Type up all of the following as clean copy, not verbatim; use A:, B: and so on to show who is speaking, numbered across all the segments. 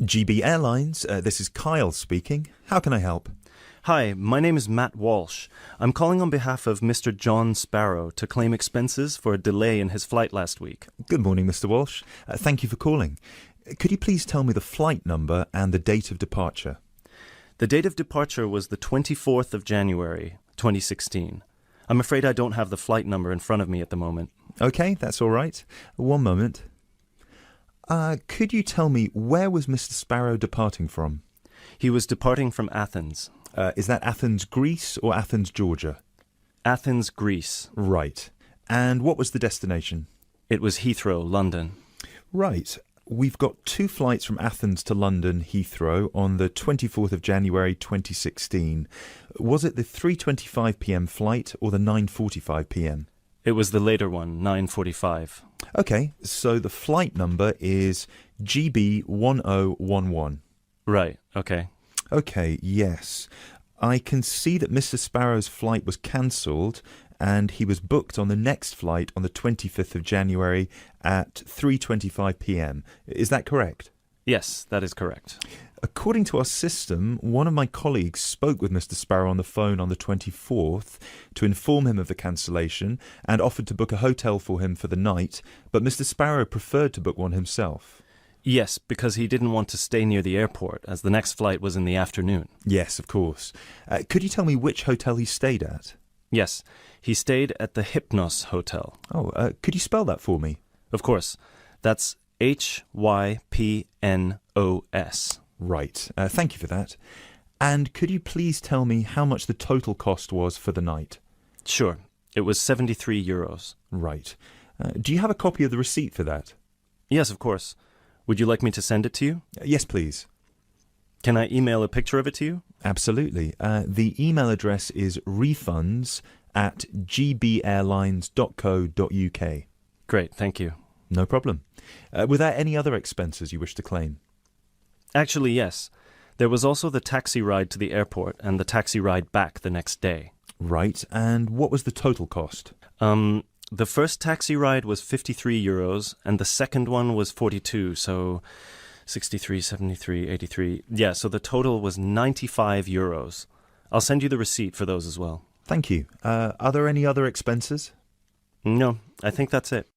A: GB Airlines, this is Kyle speaking. How can I help?
B: Hi, my name is Matt Walsh. I'm calling on behalf of Mr. John Sparrow to claim expenses for a delay in his flight last week.
A: Good morning, Mr. Walsh. Thank you for calling. Could you please tell me the flight number and the date of departure?
B: The date of departure was the 24th of January, 2016. I'm afraid I don't have the flight number in front of me at the moment.
A: Okay, that's all right. One moment. Could you tell me where was Mr. Sparrow departing from?
B: He was departing from Athens.
A: Is that Athens, Greece or Athens, Georgia?
B: Athens, Greece.
A: Right. And what was the destination?
B: It was Heathrow, London.
A: Right. We've got two flights from Athens to London, Heathrow, on the 24th of January 2016. Was it the 3:25 p.m. flight or the 9:45 p.m.?
B: It was the later one, 9:45.
A: Okay, so the flight number is GB1011.
B: Right, okay.
A: Okay, yes. I can see that Mr. Sparrow's flight was cancelled and he was booked on the next flight on the 25th of January at 3:25 p.m. Is that correct?
B: Yes, that is correct.
A: According to our system, one of my colleagues spoke with Mr. Sparrow on the phone on the 24th to inform him of the cancellation and offered to book a hotel for him for the night, but Mr. Sparrow preferred to book one himself.
B: Yes, because he didn't want to stay near the airport, as the next flight was in the afternoon.
A: Yes, of course. Could you tell me which hotel he stayed at?
B: Yes, he stayed at the Hypnos Hotel.
A: Oh, could you spell that for me?
B: Of course. That's Hypnos.
A: Right. Thank you for that. And could you please tell me how much the total cost was for the night?
B: Sure. It was €73.
A: Right. Do you have a copy of the receipt for that?
B: Yes, of course. Would you like me to send it to you?
A: Yes, please.
B: Can I email a picture of it to you?
A: Absolutely. The email address is refunds@gbairlines.co.uk.
B: Great, thank you.
A: No problem. Were there any other expenses you wish to claim?
B: Actually, yes. There was also the taxi ride to the airport and the taxi ride back the next day.
A: Right. And what was the total cost?
B: The first taxi ride was €53 and the second one was 42, so 63, 73, 83. Yeah, so the total was €95. I'll send you the receipt for those as well.
A: Thank you. Are there any other expenses?
B: No, I think that's it.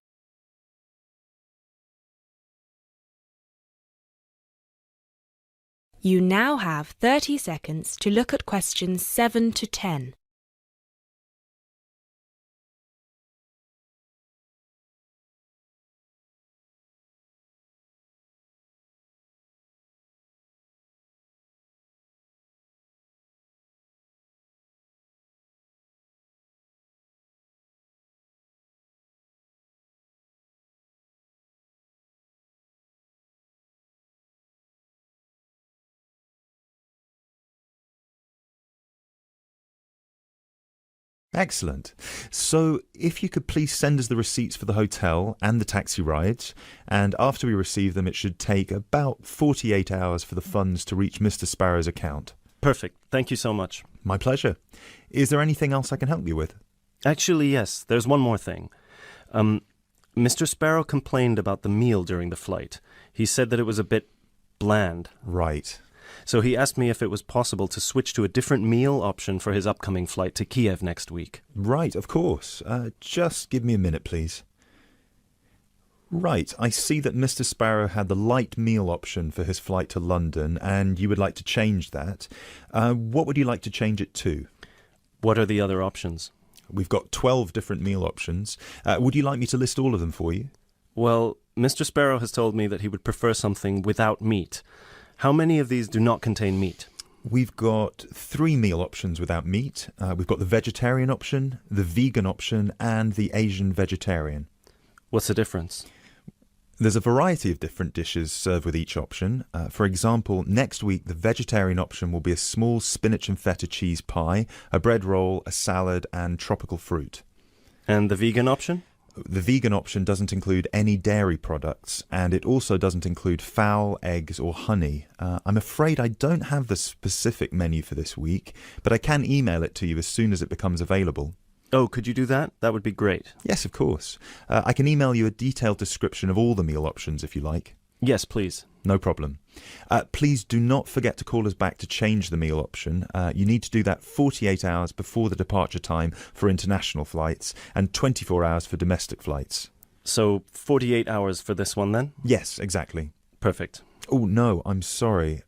C: You now have 30 seconds to look at questions 7 to 10.
A: Excellent. So if you could please send us the receipts for the hotel and the taxi rides, and after we receive them, it should take about 48 hours for the funds to reach Mr. Sparrow's account.
B: Perfect. Thank you so much.
A: My pleasure. Is there anything else I can help you with?
B: Actually, yes. There's one more thing. Mr. Sparrow complained about the meal during the flight. He said that it was a bit bland.
A: Right.
B: So he asked me if it was possible to switch to a different meal option for his upcoming flight to Kiev next week.
A: Right, of course. Just give me a minute, please. Right, I see that Mr. Sparrow had the light meal option for his flight to London, and you would like to change that. What would you like to change it to?
B: What are the other options?
A: We've got 12 different meal options. Would you like me to list all of them for you?
B: Well, Mr. Sparrow has told me that he would prefer something without meat. How many of these do not contain meat?
A: We've got 3 meal options without meat. We've got the vegetarian option, the vegan option, and the Asian vegetarian.
B: What's the difference?
A: There's a variety of different dishes served with each option. For example, next week the vegetarian option will be a small spinach and feta cheese pie, a bread roll, a salad, and tropical fruit.
B: And the vegan option?
A: The vegan option doesn't include any dairy products, and it also doesn't include fowl, eggs, or honey. I'm afraid I don't have the specific menu for this week, but I can email it to you as soon as it becomes available.
B: Oh, could you do that? That would be great.
A: Yes, of course. I can email you a detailed description of all the meal options if you like.
B: Yes, please.
A: No problem. Please do not forget to call us back to change the meal option. You need to do that 48 hours before the departure time for international flights and 24 hours for domestic flights.
B: So 48 hours for this one then?
A: Yes, exactly.
B: Perfect.
A: Oh, no, I'm sorry.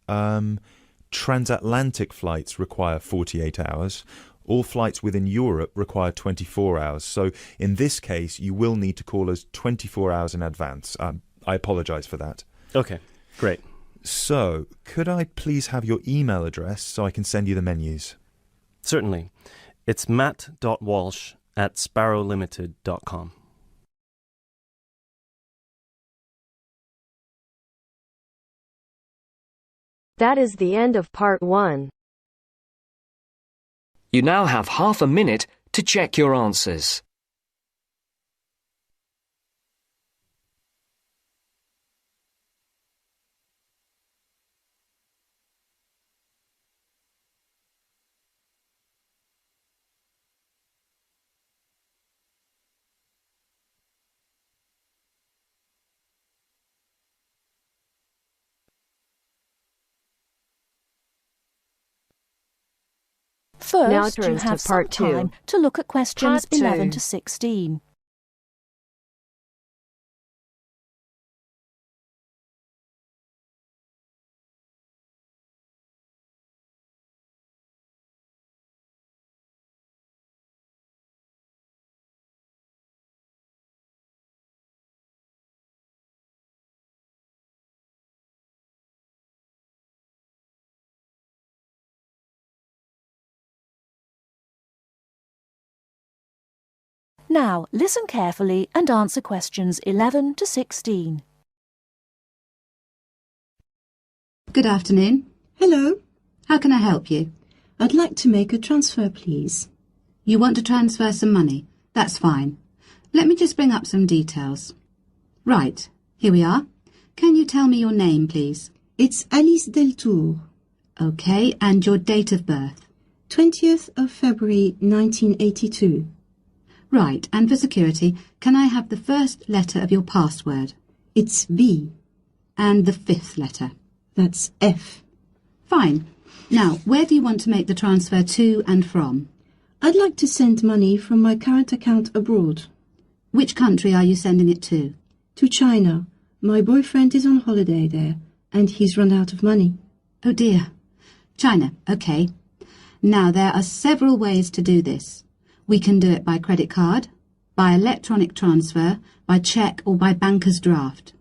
A: Transatlantic flights require 48 hours. All flights within Europe require 24 hours. So in this case, you will need to call us 24 hours in advance. I apologise for that.
B: Okay, great.
A: So, could I please have your email address so I can send you the menus?
B: Certainly. It's matt.walsh@sparrowlimited.com.
D: That is the end of part 1.
E: You now have half a minute to check your answers.
D: Now
F: First, you
D: turns to
F: have some
D: part 2.
F: time to look at questions
D: Part 2.
F: 11 to 16. Now, listen carefully and answer questions 11 to 16.
G: Good afternoon.
H: Hello.
G: How can I help you?
H: I'd like to make a transfer, please.
G: You want to transfer some money? That's fine. Let me just bring up some details. Right, here we are. Can you tell me your name, please?
H: It's Alice Deltour.
G: OK, and your date of birth?
H: 20th of February 1982.
G: Right, and for security, can I have the first letter of your password?
H: It's B.
G: And the fifth letter?
H: That's F.
G: Fine. Now, where do you want to make the transfer to and from?
H: I'd like to send money from my current account abroad.
G: Which country are you sending it to?
H: To China. My boyfriend is on holiday there, and he's run out of money.
G: Oh dear. China, OK. Now, there are several ways to do this. We can do it by credit card, by electronic transfer, by cheque or by banker's draft.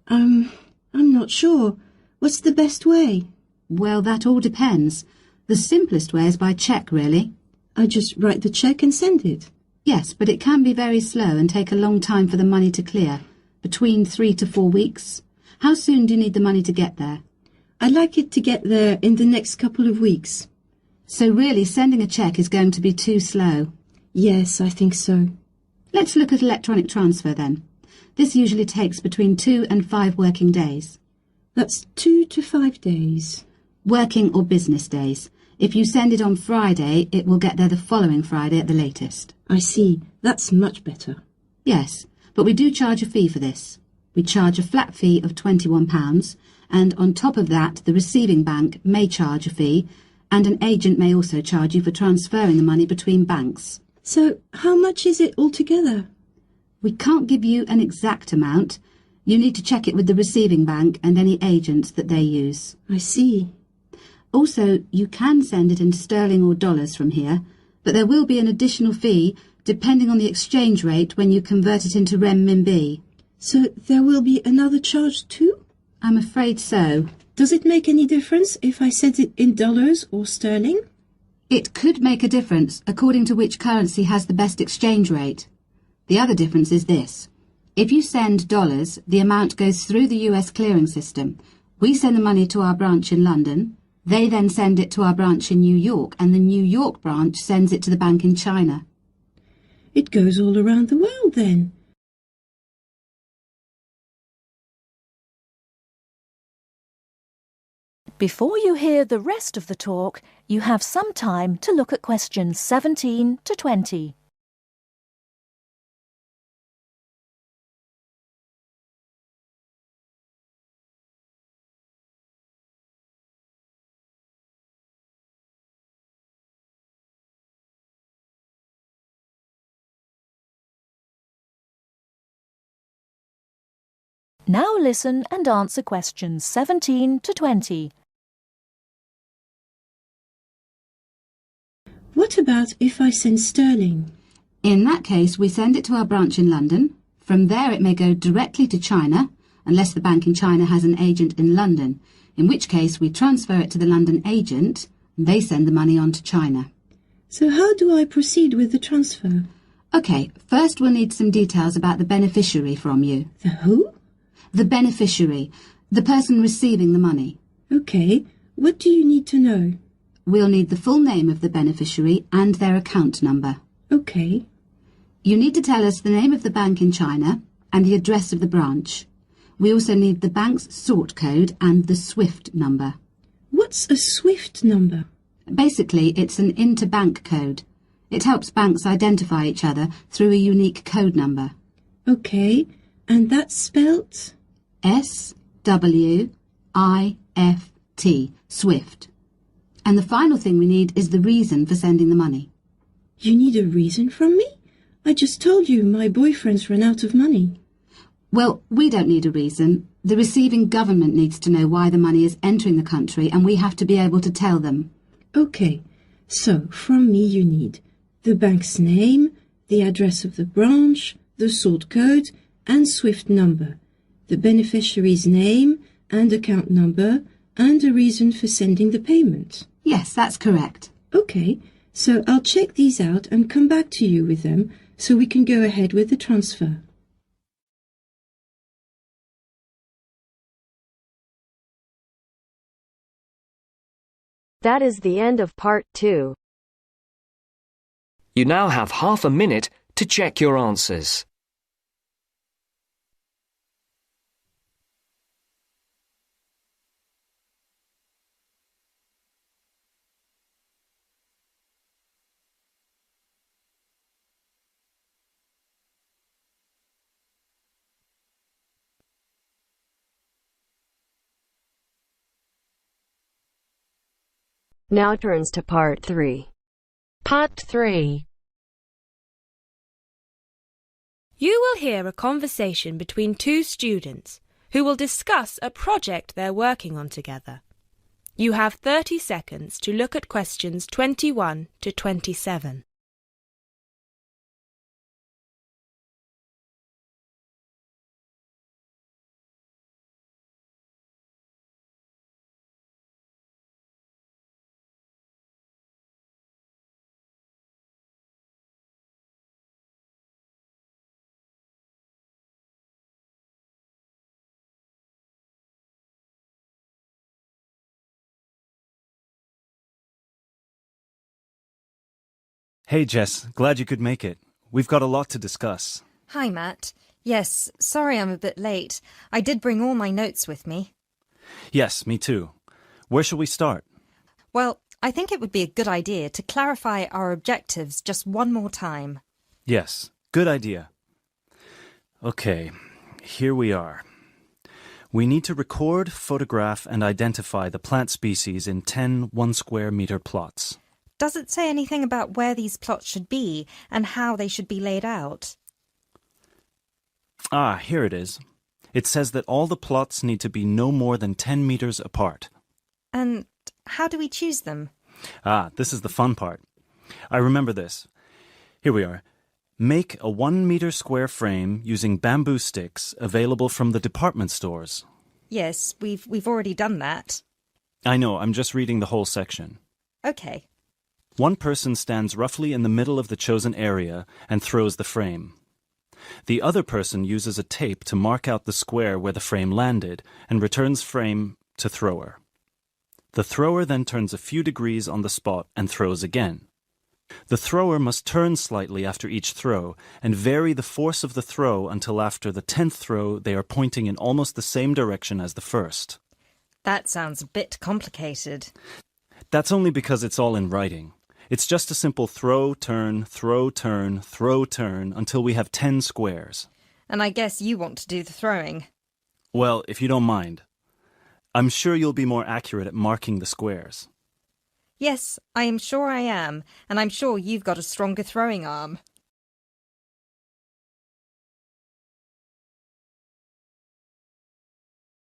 H: I'm not sure. What's the best way?
G: Well, that all depends. The simplest way is by cheque, really.
H: I just write the cheque and send it.
G: Yes, but it can be very slow and take a long time for the money to clear, between 3 to 4 weeks. How soon do you need the money to get there?
H: I'd like it to get there in the next couple of weeks.
G: So really, sending a cheque is going to be too slow.
H: Yes, I think so.
G: Let's look at electronic transfer then. This usually takes between 2 and 5 working days.
H: That's 2 to 5 days.
G: Working or business days. If you send it on Friday, it will get there the following Friday at the latest.
H: I see. That's much better.
G: Yes, but we do charge a fee for this. We charge a flat fee of £21, and on top of that, the receiving bank may charge a fee, and an agent may also charge you for transferring the money between banks.
H: So, how much is it altogether?
G: We can't give you an exact amount. You need to check it with the receiving bank and any agents that they use.
H: I see.
G: Also, you can send it in sterling or dollars from here, but there will be an additional fee depending on the exchange rate when you convert it into renminbi.
H: So, there will be another charge too?
G: I'm afraid so.
H: Does it make any difference if I send it in dollars or sterling?
G: It could make a difference according to which currency has the best exchange rate. The other difference is this. If you send dollars, the amount goes through the US clearing system. We send the money to our branch in London. They then send it to our branch in New York, and the New York branch sends it to the bank in China.
H: It goes all around the world then.
F: Before you hear the rest of the talk, you have some time to look at questions 17 to 20. Now listen and answer questions 17 to 20.
H: What about if I send sterling?
G: In that case, we send it to our branch in London. From there it may go directly to China, unless the bank in China has an agent in London, in which case we transfer it to the London agent and they send the money on to China.
H: So how do I proceed with the transfer?
G: OK, first we'll need some details about the beneficiary from you.
H: The who?
G: The beneficiary, the person receiving the money.
H: OK, what do you need to know?
G: We'll need the full name of the beneficiary and their account number.
H: OK.
G: You need to tell us the name of the bank in China and the address of the branch. We also need the bank's sort code and the SWIFT number.
H: What's a SWIFT number?
G: Basically, it's an interbank code. It helps banks identify each other through a unique code number.
H: OK, and that's spelt?
G: SWIFT, SWIFT. And the final thing we need is the reason for sending the money.
H: You need a reason from me? I just told you my boyfriend's run out of money.
G: Well, we don't need a reason. The receiving government needs to know why the money is entering the country, and we have to be able to tell them.
H: OK, so from me you need the bank's name, the address of the branch, the sort code and SWIFT number, the beneficiary's name and account number, and a reason for sending the payment.
G: Yes, that's correct.
H: OK, so I'll check these out and come back to you with them so we can go ahead with the transfer.
D: That is the end of part 2.
E: You now have half a minute to check your answers.
D: Now turns to part 3. Part 3.
C: You will hear a conversation between two students who will discuss a project they're working on together. You have 30 seconds to look at questions 21 to 27.
B: Hey, Jess, glad you could make it. We've got a lot to discuss.
I: Hi, Matt. Yes, sorry I'm a bit late. I did bring all my notes with me.
B: Yes, me too. Where shall we start?
I: Well, I think it would be a good idea to clarify our objectives just one more time.
B: Yes, good idea. Okay, here we are. We need to record, photograph, and identify the plant species in 10 1-square-meter plots.
I: Does it say anything about where these plots should be and how they should be laid out?
B: Ah, here it is. It says that all the plots need to be no more than 10 meters apart.
I: And how do we choose them?
B: Ah, this is the fun part. I remember this. Here we are. Make a 1-meter square frame using bamboo sticks available from the department stores.
I: Yes, we've already done that.
B: I know, I'm just reading the whole section.
I: Okay.
B: One person stands roughly in the middle of the chosen area and throws the frame. The other person uses a tape to mark out the square where the frame landed and returns frame to thrower. The thrower then turns a few degrees on the spot and throws again. The thrower must turn slightly after each throw and vary the force of the throw until after the 10th throw they are pointing in almost the same direction as the first.
I: That sounds a bit complicated.
B: That's only because it's all in writing. It's just a simple throw, turn, throw, turn, throw, turn until we have 10 squares.
I: And I guess you want to do the throwing.
B: Well, if you don't mind. I'm sure you'll be more accurate at marking the squares.
I: Yes, I am sure I am, and I'm sure you've got a stronger throwing arm.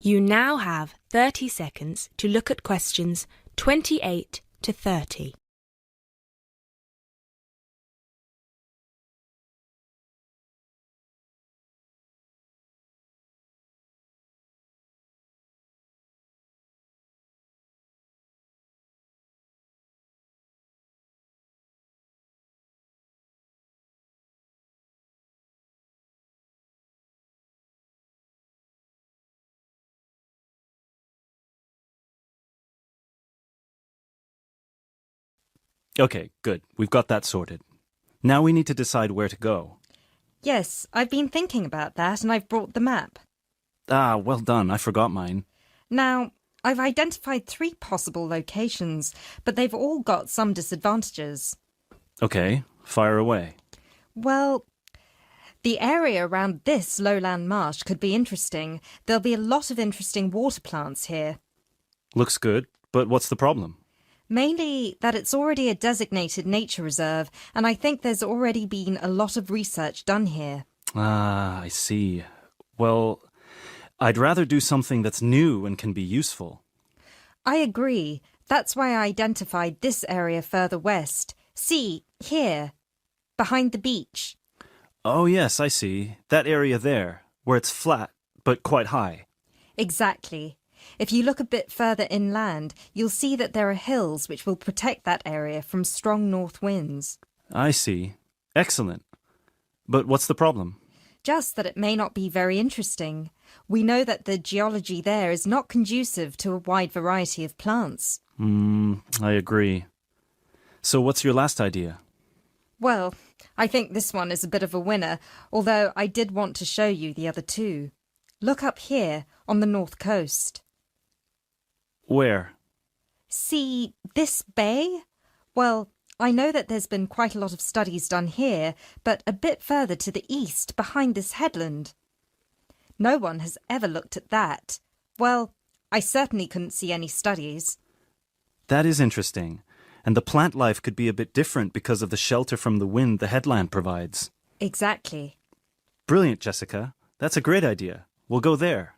C: You now have 30 seconds to look at questions 28 to 30.
B: Okay, good. We've got that sorted. Now we need to decide where to go.
I: Yes, I've been thinking about that and I've brought the map.
B: Ah, well done. I forgot mine.
I: Now, I've identified 3 possible locations, but they've all got some disadvantages.
B: Okay, fire away.
I: Well, the area around this lowland marsh could be interesting. There'll be a lot of interesting water plants here.
B: Looks good, but what's the problem?
I: Mainly that it's already a designated nature reserve, and I think there's already been a lot of research done here.
B: Ah, I see. Well, I'd rather do something that's new and can be useful.
I: I agree. That's why I identified this area further west. See, here, behind the beach.
B: Oh, yes, I see. That area there, where it's flat, but quite high.
I: Exactly. If you look a bit further inland, you'll see that there are hills which will protect that area from strong north winds.
B: I see. Excellent. But what's the problem?
I: Just that it may not be very interesting. We know that the geology there is not conducive to a wide variety of plants.
B: I agree. So what's your last idea?
I: Well, I think this one is a bit of a winner, although I did want to show you the other 2. Look up here, on the north coast.
B: Where?
I: See this bay? Well, I know that there's been quite a lot of studies done here, but a bit further to the east, behind this headland. No one has ever looked at that. Well, I certainly couldn't see any studies.
B: That is interesting. And the plant life could be a bit different because of the shelter from the wind the headland provides.
I: Exactly.
B: Brilliant, Jessica. That's a great idea. We'll go there.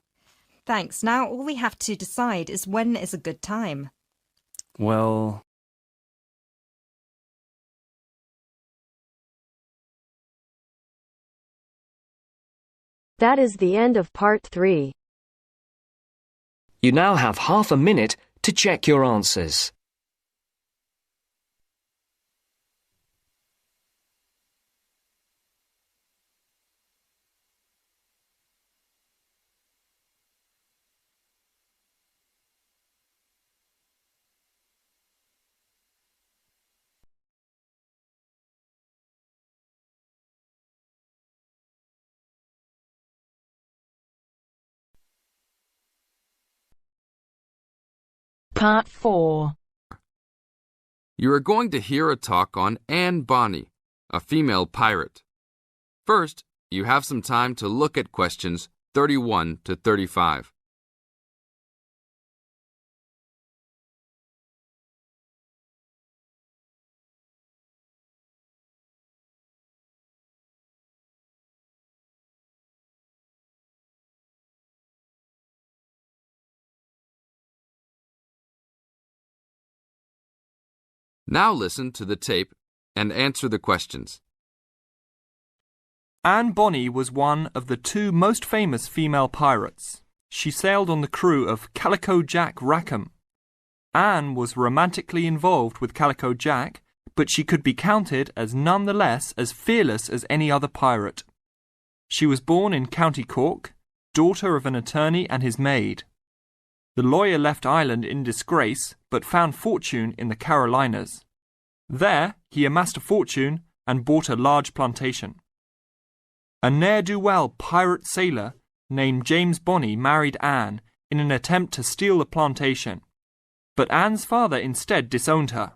I: Thanks. Now all we have to decide is when is a good time.
B: Well...
D: That is the end of part 3.
E: You now have half a minute to check your answers.
J: Part 4.
K: You are going to hear a talk on Anne Bonny, a female pirate. First, you have some time to look at questions 31 to 35. Now listen to the tape and answer the questions.
L: Anne Bonny was one of the 2 most famous female pirates. She sailed on the crew of Calico Jack Rackham. Anne was romantically involved with Calico Jack, but she could be counted as none the less as fearless as any other pirate. She was born in County Cork, daughter of an attorney and his maid. The lawyer left Ireland in disgrace, but found fortune in the Carolinas. There, he amassed a fortune and bought a large plantation. A ne'er-do-well pirate sailor named James Bonny married Anne in an attempt to steal the plantation, but Anne's father instead disowned her.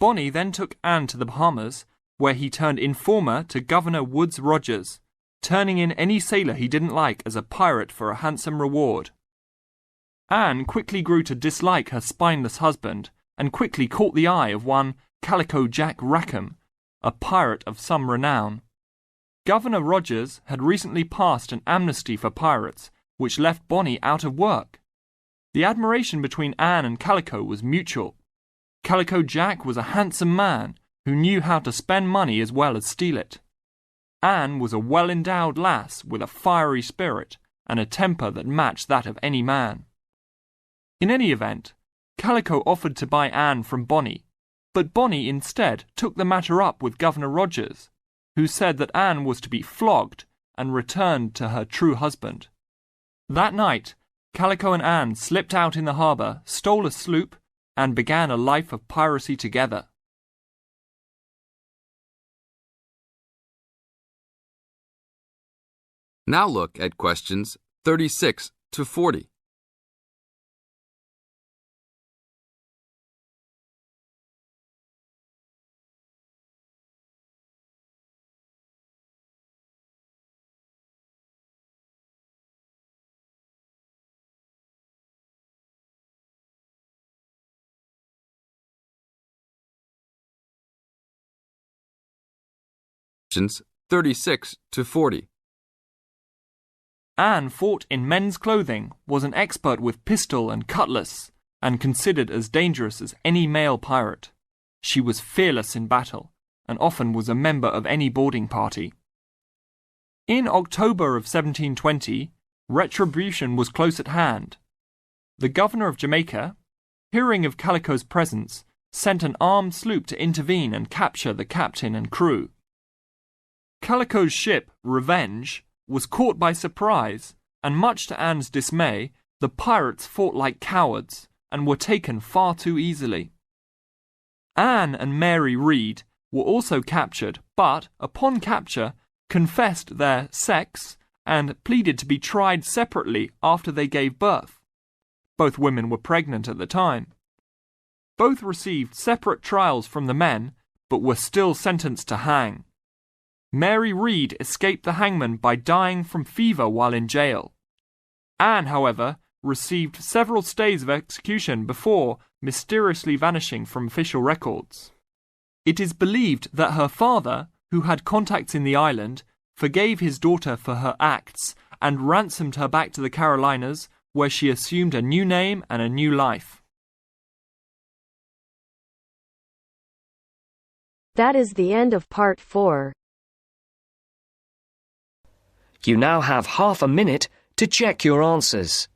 L: Bonny then took Anne to the Bahamas, where he turned informer to Governor Woodes Rogers, turning in any sailor he didn't like as a pirate for a handsome reward. Anne quickly grew to dislike her spineless husband and quickly caught the eye of one Calico Jack Rackham, a pirate of some renown. Governor Rogers had recently passed an amnesty for pirates, which left Bonnie out of work. The admiration between Anne and Calico was mutual. Calico Jack was a handsome man who knew how to spend money as well as steal it. Anne was a well-endowed lass with a fiery spirit and a temper that matched that of any man. In any event, Calico offered to buy Anne from Bonnie, but Bonnie instead took the matter up with Governor Rogers, who said that Anne was to be flogged and returned to her true husband. That night, Calico and Anne slipped out in the harbour, stole a sloop, and began a life of piracy together.
K: Now look at questions 36 to 40. Questions 36 to 40.
L: Anne fought in men's clothing, was an expert with pistol and cutlass, and considered as dangerous as any male pirate. She was fearless in battle, and often was a member of any boarding party. In October of 1720, retribution was close at hand. The governor of Jamaica, hearing of Calico's presence, sent an armed sloop to intervene and capture the captain and crew. Calico's ship, Revenge, was caught by surprise, and much to Anne's dismay, the pirates fought like cowards and were taken far too easily. Anne and Mary Read were also captured, but, upon capture, confessed their sex and pleaded to be tried separately after they gave birth. Both women were pregnant at the time. Both received separate trials from the men, but were still sentenced to hang. Mary Read escaped the hangman by dying from fever while in jail. Anne, however, received several stays of execution before mysteriously vanishing from official records. It is believed that her father, who had contacts in the island, forgave his daughter for her acts and ransomed her back to the Carolinas, where she assumed a new name and a new life.
D: That is the end of part 4.
E: You now have half a minute to check your answers.